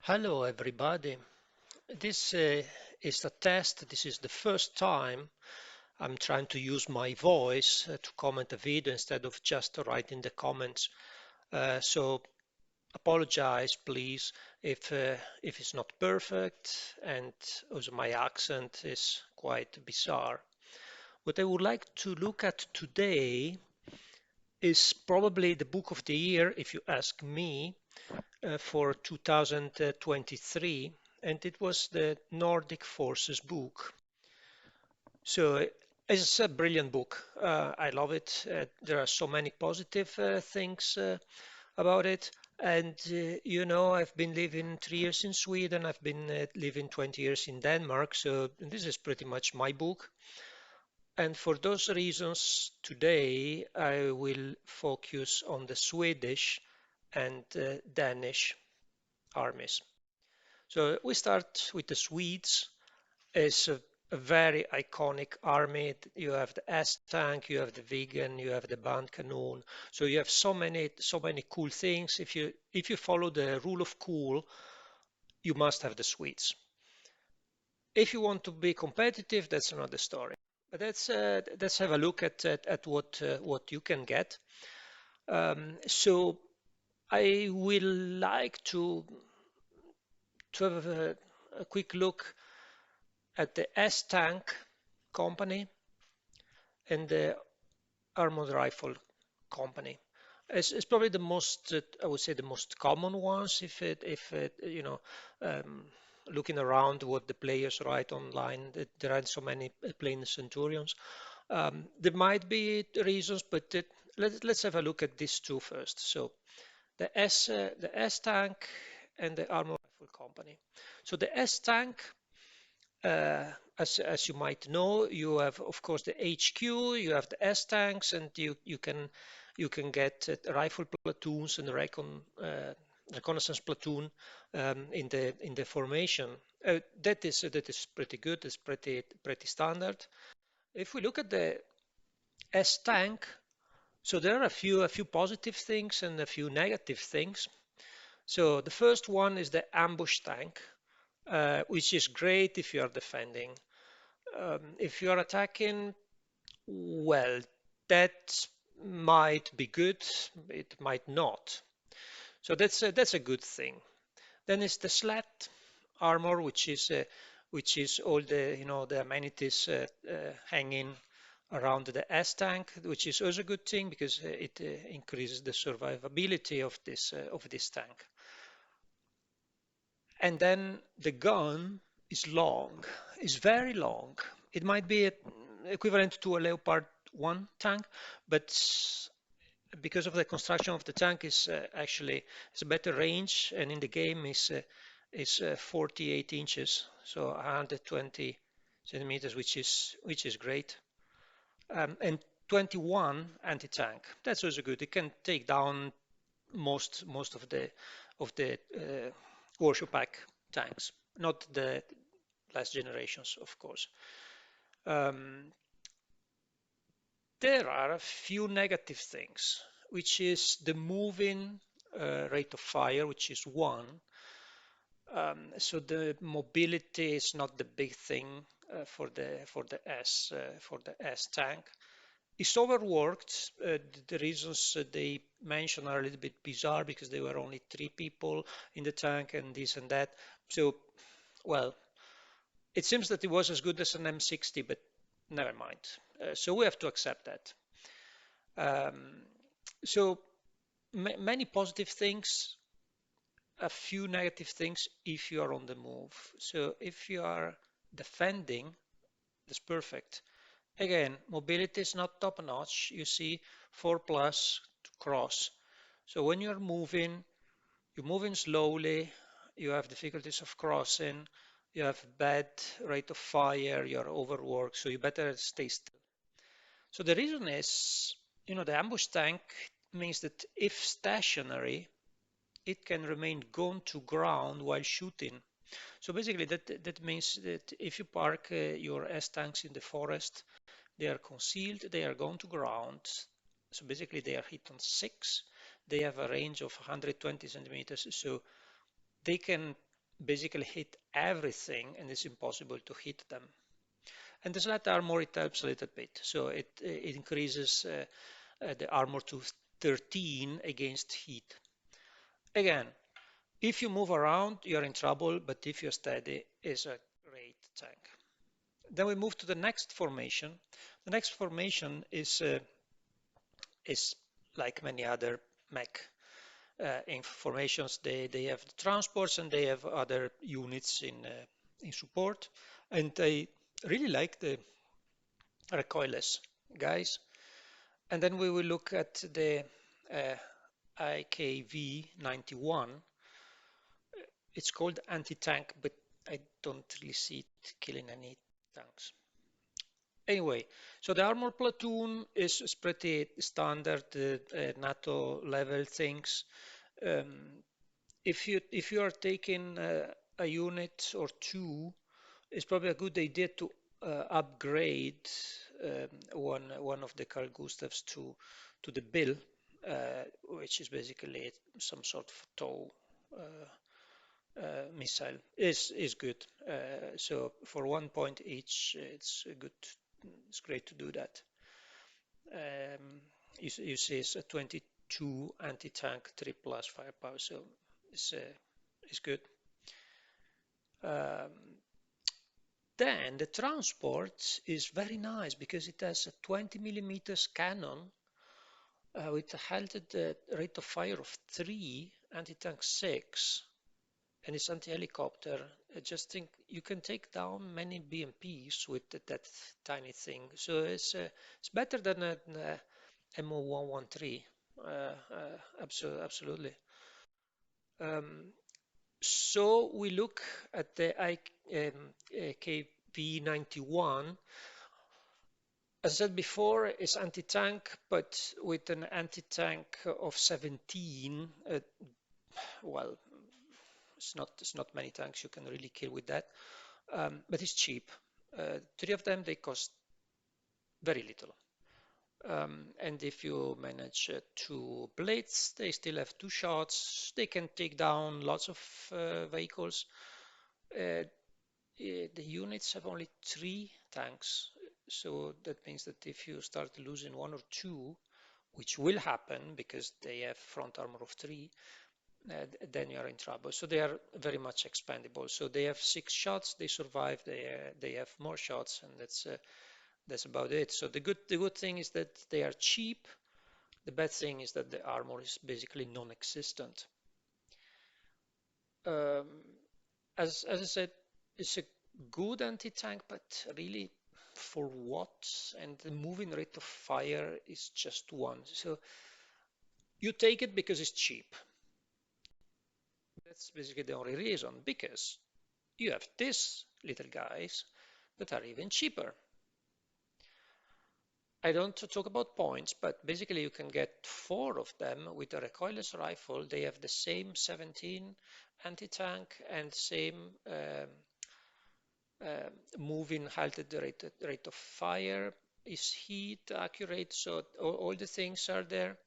Hello, everybody. This is a test. This is the first time I'm trying to use my voice to comment a video instead of just writing the comments. So apologize, please, if it's not perfect and also my accent is quite bizarre. What I would like to look at today is probably the book of the year, if you ask me, for 2023, and it was the Nordic Forces book. So it's a brilliant book. I love it. There are so many positive things about it. And I've been living 3 years in Sweden. I've been living 20 years in Denmark. So this is pretty much my book. And for those reasons, today I will focus on the Swedish and Danish armies. So we start with the Swedes. It's a very iconic army. You have the S tank, you have the Viggen, you have the Bandkanon. So you have so many cool things. If you follow the rule of cool, you must have the Swedes. If you want to be competitive, that's another story. But let's have a look at what you can get. So I will like to have a quick look at the S tank company and the armored rifle company. It's probably the most, I would say, the most common ones. Um, looking around what the players write online, there are so many plain centurions. There might be reasons, but let's have a look at these two first. So the S tank and the armored rifle company. So the S tank, uh, as you might know, you have of course the HQ, you have the S tanks, and you can get rifle platoons and reconnaissance platoon in the formation. That is pretty good. It's pretty standard. If we look at the S tank, so there are a few positive things and a few negative things. So the first one is the ambush tank, which is great if you are defending. If you are attacking, well, that might be good, it might not. So that's a good thing. Then it's the slat armor, which is all the amenities hanging around the S tank, which is also a good thing because it increases the survivability of this tank. And then the gun is long, is very long. It might be equivalent to a Leopard 1 tank, but because of the construction of the tank is actually it's a better range, and in the game is 48 inches, so 120 centimeters, which is great. And 21 anti-tank. That's also good. It can take down most of the warship pack tanks, not the last generations, of course. Um, there are a few negative things, which is the moving rate of fire, which is 1. So the mobility is not the big thing for the S tank. It's overworked. The reasons they mention are a little bit bizarre because there were only 3 people in the tank and this and that. So, well, it seems that it was as good as an M60, but never mind. So we have to accept that. Um, so many positive things, a few negative things if you are on the move. So if you are defending, that's perfect. Again, mobility is not top notch. You see 4 plus to cross. So when you're moving slowly, you have difficulties of crossing, you have bad rate of fire, you're overworked, so you better stay still. So the reason is, the ambush tank means that if stationary, it can remain gone to ground while shooting. So basically that means that if you park your S tanks in the forest, they are concealed, they are gone to ground. So basically they are hit on 6. They have a range of 120 centimeters, so they can basically hit everything, and it's impossible to hit them. And the slight armor, it helps a little bit. So it increases the armor to 13 against heat. Again, if you move around, you're in trouble, but if you're steady, it's a great tank. Then we move to the next formation. The next formation is like many other mech formations. They have the transports and they have other units in support. And I really like the recoilless guys. And then we will look at the IKV 91. It's called anti-tank, but I don't really see it killing any tanks. Anyway, so the armor platoon is pretty standard NATO level things. If you are taking a unit or two, it's probably a good idea to upgrade one of the Carl Gustavs to the Bill, which is basically some sort of tow missile. Is good. So for 1 point each, it's good. It's great to do that. You see, it's a 22 anti-tank 3+ firepower, so it's good. Then the transport is very nice because it has a 20 millimeters cannon with a halted rate of fire of 3, anti-tank 6, and it's anti-helicopter. I just think you can take down many BMPs with that tiny thing. So it's better than an MO113. Absolutely. So we look at the KV-91. As I said before, it's anti-tank, but with an anti-tank of 17. Well, it's not many tanks you can really kill with that, but it's cheap. 3 of them, they cost very little. And if you manage to blitz, they still have 2 shots. They can take down lots of vehicles. The units have only 3 tanks, so that means that if you start losing 1 or 2, which will happen because they have front armor of 3, then you are in trouble. So they are very much expendable. So they have 6 shots, they survive, they have more shots, and that's about it. So the good thing is that they are cheap. The bad thing is that the armor is basically non-existent. As I said, it's a good anti-tank, but really for what? And the moving rate of fire is just 1. So you take it because it's cheap. That's basically the only reason, because you have these little guys that are even cheaper. I don't talk about points, but basically you can get 4 of them with a recoilless rifle. They have the same 17 anti-tank and same moving halted rate of fire, is heat accurate, so all the things are there.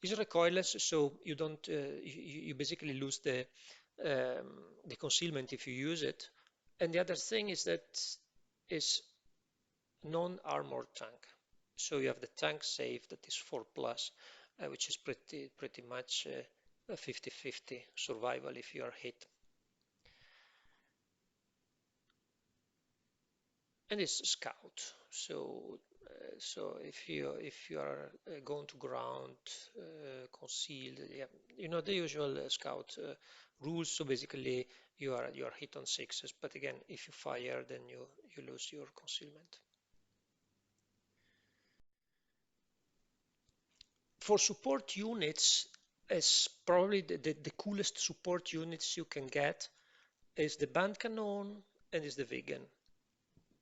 It's recoilless, so you don't you basically lose the concealment if you use it. And the other thing is that it's non-armored tank. So you have the tank save that is 4+, which is pretty much a 50-50 survival if you are hit. And it's scout. So if you are going to ground, concealed, yeah, you know the usual scout rules. So basically you are hit on 6s, but again, if you fire, then you lose your concealment. For support units, is probably the coolest support units you can get is the band cannon and is the vegan.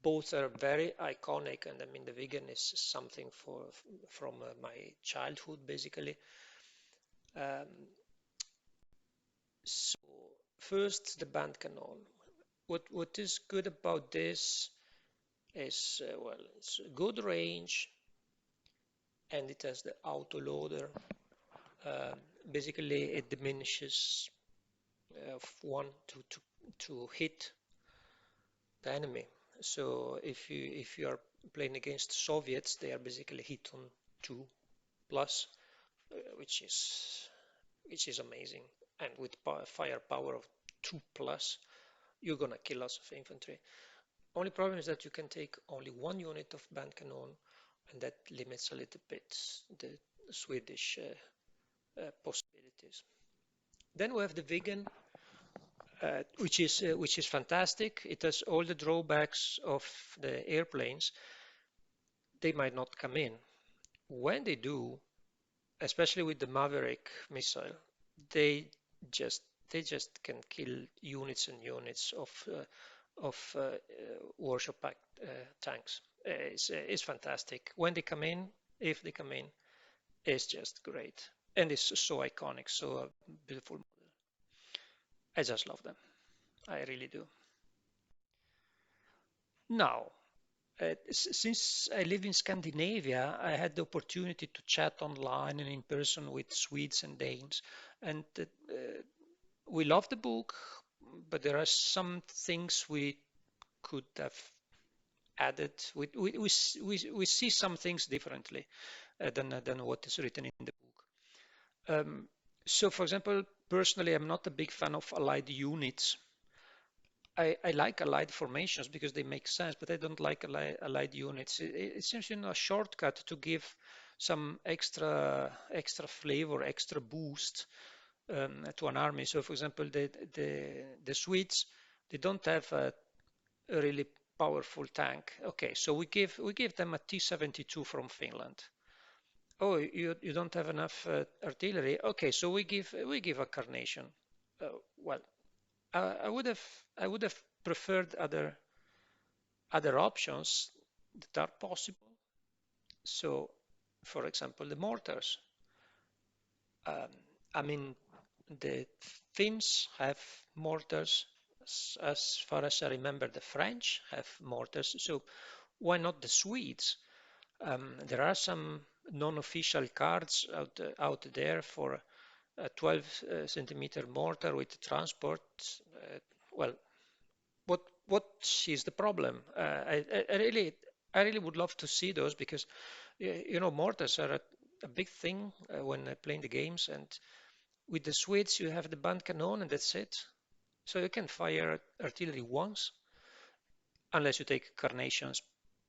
Both are very iconic, and I mean the vegan is something from my childhood basically. So first the band cannon. What is good about this is well, it's good range, and it has the auto loader. Basically, it diminishes of one to hit the enemy. So if you are playing against Soviets, they are basically hit on 2 plus, which is amazing. And with firepower of 2 plus, you're gonna kill lots of infantry. Only problem is that you can take only 1 unit of band cannon, and that limits a little bit the Swedish possibilities. Then we have the Viggen, which is fantastic. It has all the drawbacks of the airplanes. They might not come in. When they do, especially with the Maverick missile, they just they just can kill units and units of warship tanks. It's fantastic. When they come in, if they come in, it's just great. And it's so iconic, so a beautiful model. I just love them. I really do. Now, since I live in Scandinavia, I had the opportunity to chat online and in person with Swedes and Danes. And we love the book, but there are some things we could have added. We see some things differently than what is written in the book. So, for example, personally, I'm not a big fan of allied units. I like allied formations because they make sense, but I don't like allied units. It seems, a shortcut to give some extra flavor, extra boost to an army. So, for example, the Swedes, they don't have a really powerful tank. Okay, so we give them a T-72 from Finland. Oh, you don't have enough artillery. Okay, so we give a Carnation. Well, I would have preferred other options that are possible. So, for example, the mortars. Um, I mean, the Finns have mortars. As far as I remember, the French have mortars. So why not the Swedes? There are some non-official cards out there for a 12 centimeter mortar with transport. Well, what is the problem? I really would love to see those because mortars are a big thing when playing the games, and with the Swedes you have the band cannon and that's it. So you can fire artillery once, unless you take Carnations,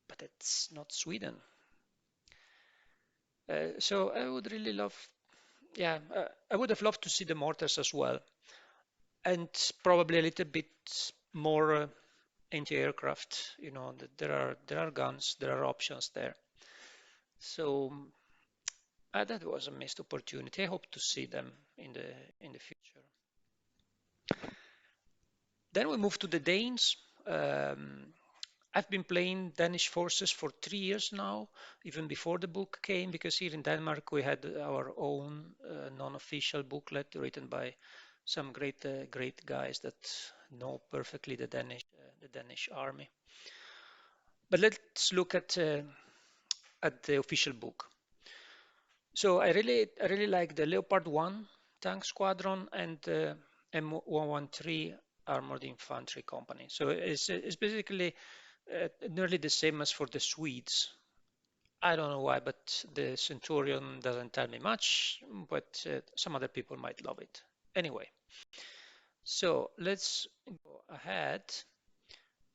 but it's not Sweden. So I would really love, yeah, I would have loved to see the mortars as well, and probably a little bit more anti-aircraft. There are guns, there are options there. So that was a missed opportunity. I hope to see them in the future. Then we move to the Danes. I've been playing Danish forces for 3 years now, even before the book came, because here in Denmark we had our own non-official booklet written by some great guys that know perfectly the Danish army. But let's look at the official book. So I really like the Leopard 1 tank squadron and the M113 armored infantry company. So it's basically nearly the same as for the Swedes. I don't know why, but the Centurion doesn't tell me much, but some other people might love it. Anyway, so let's go ahead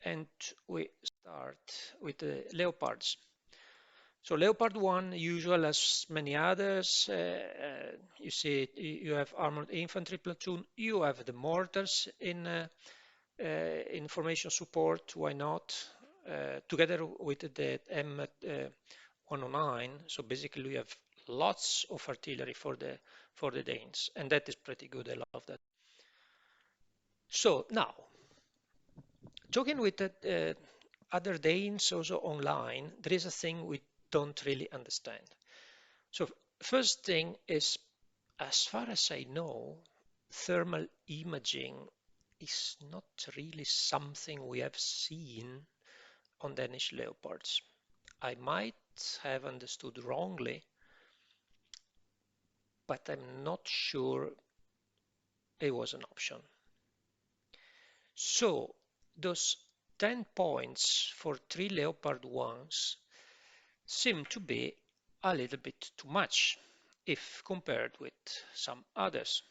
and we start with the Leopards. So Leopard 1, usual as many others. You see, you have armored infantry platoon. You have the mortars in formation support. Why not? Together with the M109. So basically, we have lots of artillery for the Danes, and that is pretty good. I love that. So now, talking with the other Danes also online, there is a thing we don't really understand. So first thing is, as far as I know, thermal imaging is not really something we have seen on Danish Leopards. I might have understood wrongly, but I'm not sure it was an option. So those 10 points for 3 Leopard 1s seem to be a little bit too much if compared with some others.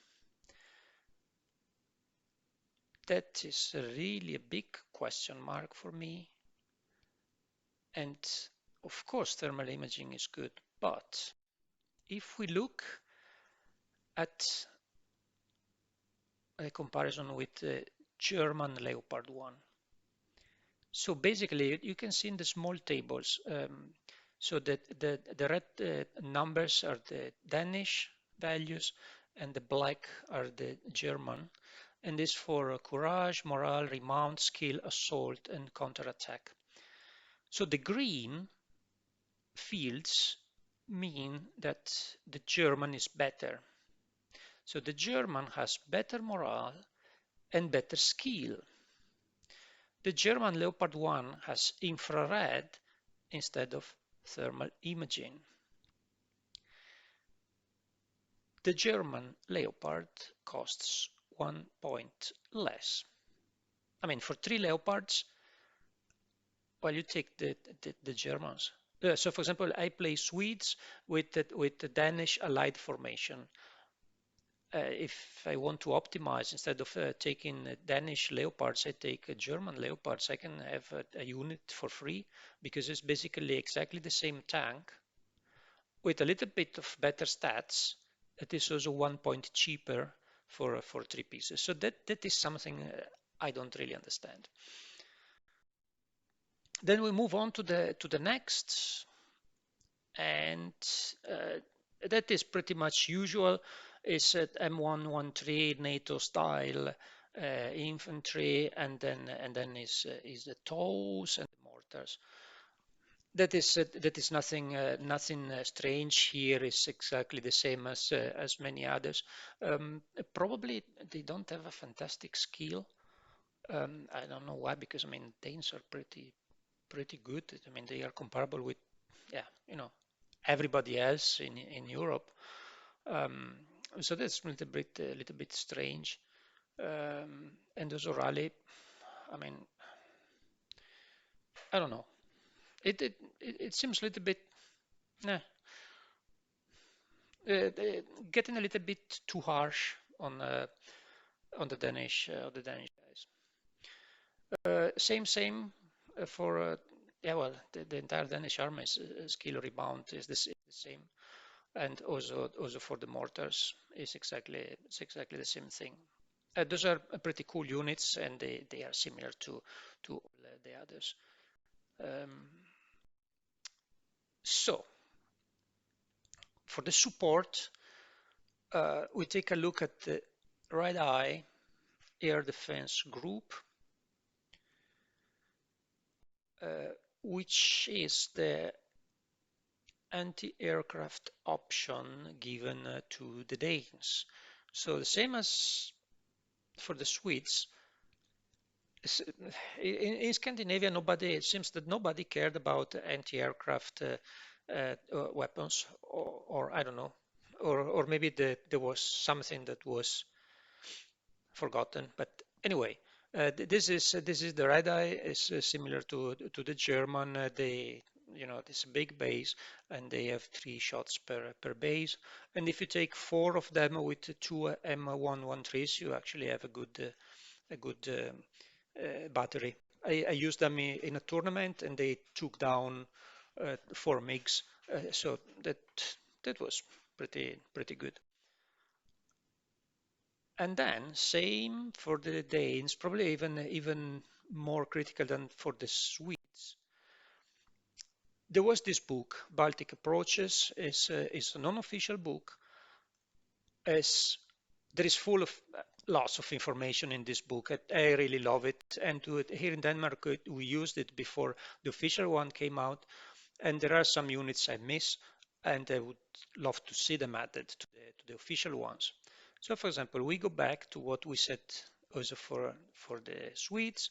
That is really a big question mark for me. And of course, thermal imaging is good, but if we look at a comparison with the German Leopard 1, so basically you can see in the small tables, so that the red numbers are the Danish values and the black are the German, and this for courage, morale, remount, skill, assault, and counterattack. So the green fields mean that the German is better. So the German has better morale and better skill. The German Leopard 1 has infrared instead of thermal imaging. The German Leopard costs 1 point less. I mean, for 3 Leopards, well, you take the Germans. So, for example, I play Swedes with the Danish allied formation. If I want to optimize, instead of taking Danish Leopards, I take German Leopards. I can have a unit for free because it's basically exactly the same tank with a little bit of better stats. It is also 1 point cheaper for 3 pieces. So that is something I don't really understand. Then we move on to the next, and that is pretty much usual. Is at M113 NATO style infantry, and then is the TOWs and the mortars. That is nothing strange here. Is exactly the same as many others. Probably they don't have a fantastic skill. I don't know why, because I mean Danes are pretty good. I mean they are comparable with, yeah, everybody else in Europe. Um, so that's a little bit strange. And also rally, I mean, I don't know. It seems a little bit, eh, getting a little bit too harsh on the Danish guys. Same for yeah, well, the entire Danish army's skill rebound is the same, and also for the mortars is exactly the same thing. Those are pretty cool units, and they are similar to all the others. Um, so for the support, we take a look at the Red Eye Air Defense Group, which is the anti-aircraft option given to the Danes. So the same as for the Swedes, in Scandinavia, it seems that nobody cared about anti-aircraft weapons, or I don't know, or maybe there was something that was forgotten. But anyway, this is the Red Eye is similar to the German. This big base, and they have 3 shots per base. And if you take 4 of them with 2 M113s, you actually have a good battery. I used them in a tournament, and they took down 4 MiGs, so that was pretty good. And then same for the Danes, probably even more critical than for the Swedes. There was this book, Baltic Approaches, is a non-official book. There is full of lots of information in this book. I really love it. And here in Denmark, we used it before the official one came out. And there are some units I miss, and I would love to see them added to the official ones. So, for example, we go back to what we said also for the Swedes.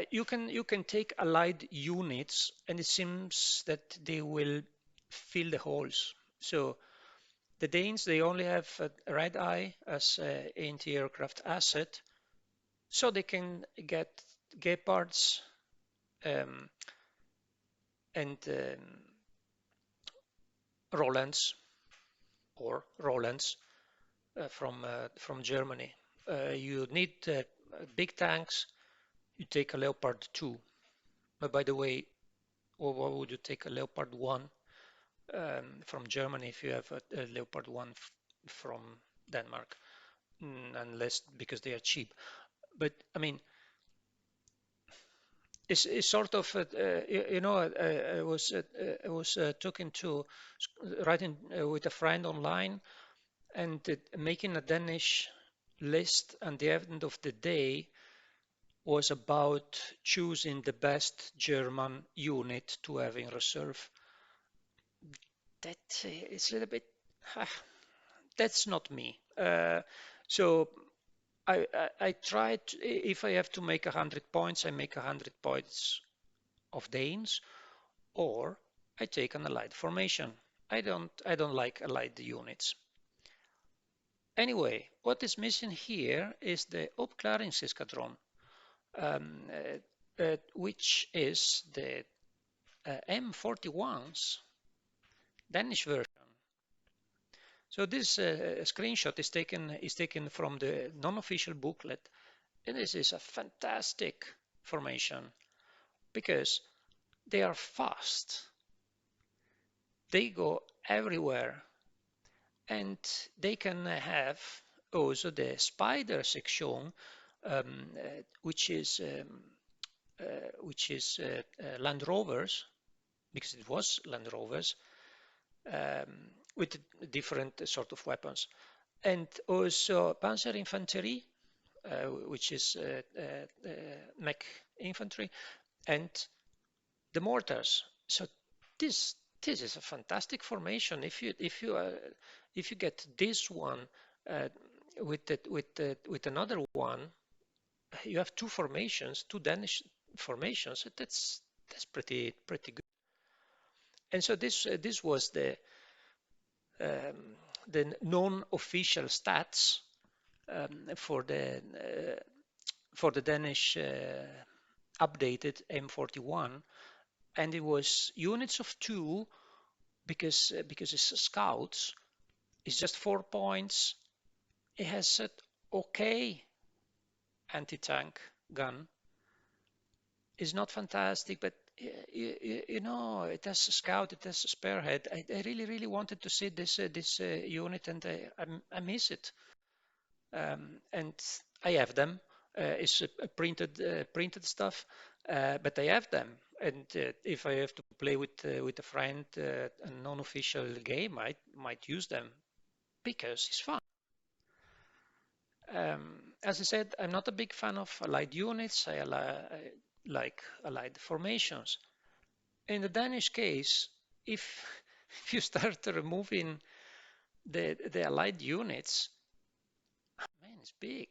You can take allied units, and it seems that they will fill the holes. So the Danes, they only have a Red Eye as an anti-aircraft asset. so they can get Gepards um, and Rolands or Rolands from Germany. You need big tanks. You take a Leopard 2. But by the way, why would you take a Leopard 1 from Germany if you have a Leopard 1 from Denmark? Unless because they are cheap. But I mean, it's sort of I was talking to writing with a friend online and making a Danish list, and the end of the day was about choosing the best German unit to have in reserve. That is a little bit, that's not me. So I tried, if I have to make 100 points, I make 100 points of Danes, or I take an allied formation. I don't like allied units. Anyway, what is missing here is the Opklaringseskadron, which is the M41's Danish version. So this screenshot is taken from the non-official booklet, and this is a fantastic formation because they are fast. They go everywhere, and they can have also the spider section, which is Land Rovers, because it was Land Rovers, with different sort of weapons, and also Panzerinfanterie, which is mech infantry, and the mortars. So this is a fantastic formation. If you get this one with another one, you have two formations, two Danish formations. That's pretty good. And so this was the non-official stats for the Danish updated M41, and it was units of 2 because it's scouts. It's just 4 points. It has an okay anti-tank gun. It's not fantastic, but it has a scout, it has a spearhead. I really wanted to see this unit, and I miss it. And I have them. It's a printed stuff, but I have them. And if I have to play with a friend, a non-official game, I might use them because it's fun. As I said, I'm not a big fan of allied units. I like allied formations. In the Danish case, if if you start removing the allied units, man, it's big.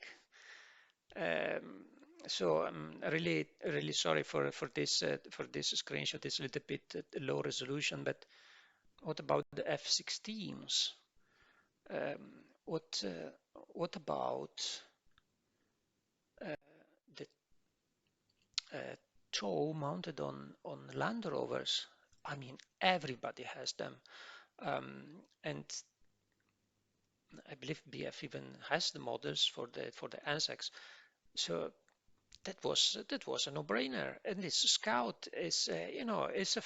So I'm really sorry for this screenshot. It's a little bit low resolution, but what about the F-16s? What about the TOW mounted on Land Rovers? I mean, everybody has them, and I believe BF even has the models for the Anzacs. So that was a no-brainer. And this Scout is it's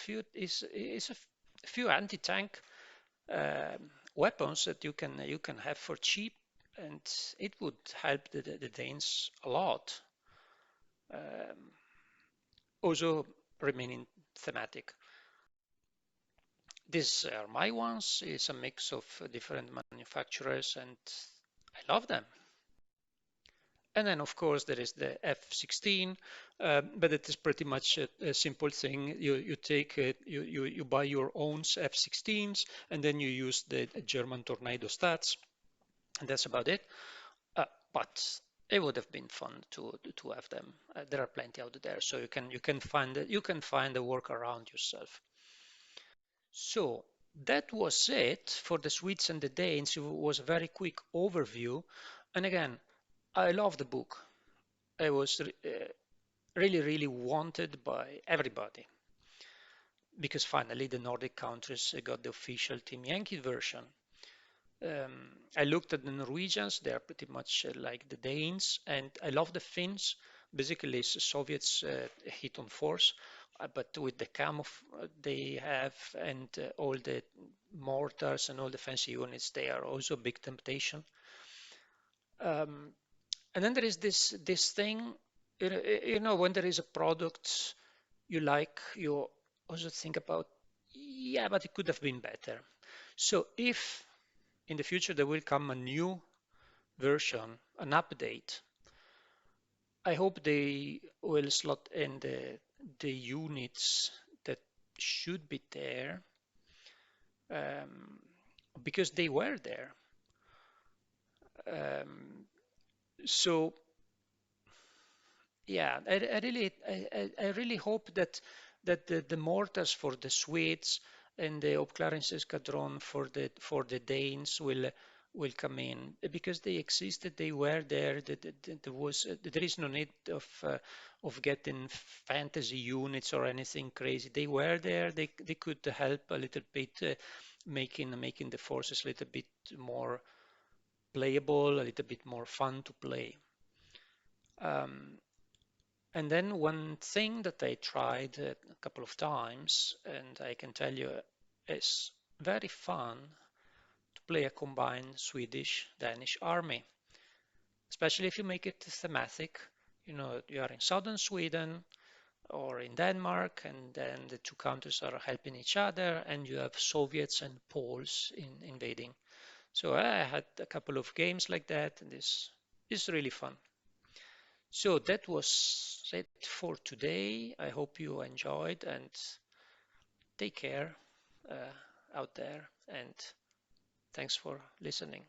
a few anti-tank weapons that you can have for cheap, and it would help the Danes a lot. Also remaining thematic. These are my ones. It's a mix of different manufacturers, and I love them. And then, of course, there is the F-16, but it is pretty much a simple thing. You take it, you buy your own F-16s, and then you use the German Tornado stats, and that's about it. But it would have been fun to have them. There are plenty out there, so you can find a workaround yourself. So that was it for the Swedes and the Danes. It was a very quick overview, and again, I love the book. I was really, really wanted by everybody because finally the Nordic countries got the official Team Yankee version. I looked at the Norwegians, they are pretty much like the Danes, and I love the Finns. Basically, it's Soviets hit on force, but with the they have and all the mortars and all the fancy units, they are also a big temptation. Um, and then there is this thing, when there is a product you like, you also think about, yeah, but it could have been better. So if in the future there will come a new version, an update, I hope they will slot in the units that should be there um, because they were there. Um, so yeah, I really hope that the mortars for the Swedes and the Uppklarings Escadron for the Danes will come in because they existed, they were there. There is no need of getting fantasy units or anything crazy. They were there. They could help a little bit, making the forces a little bit more playable, a little bit more fun to play. Um, and then one thing that I tried a couple of times, and I can tell you is very fun to play a combined Swedish-Danish army, especially if you make it thematic. You are in southern Sweden or in Denmark, and then the two countries are helping each other, and you have Soviets and Poles invading. So I had a couple of games like that, and this is really fun. So that was it for today. I hope you enjoyed and take care out there. And thanks for listening.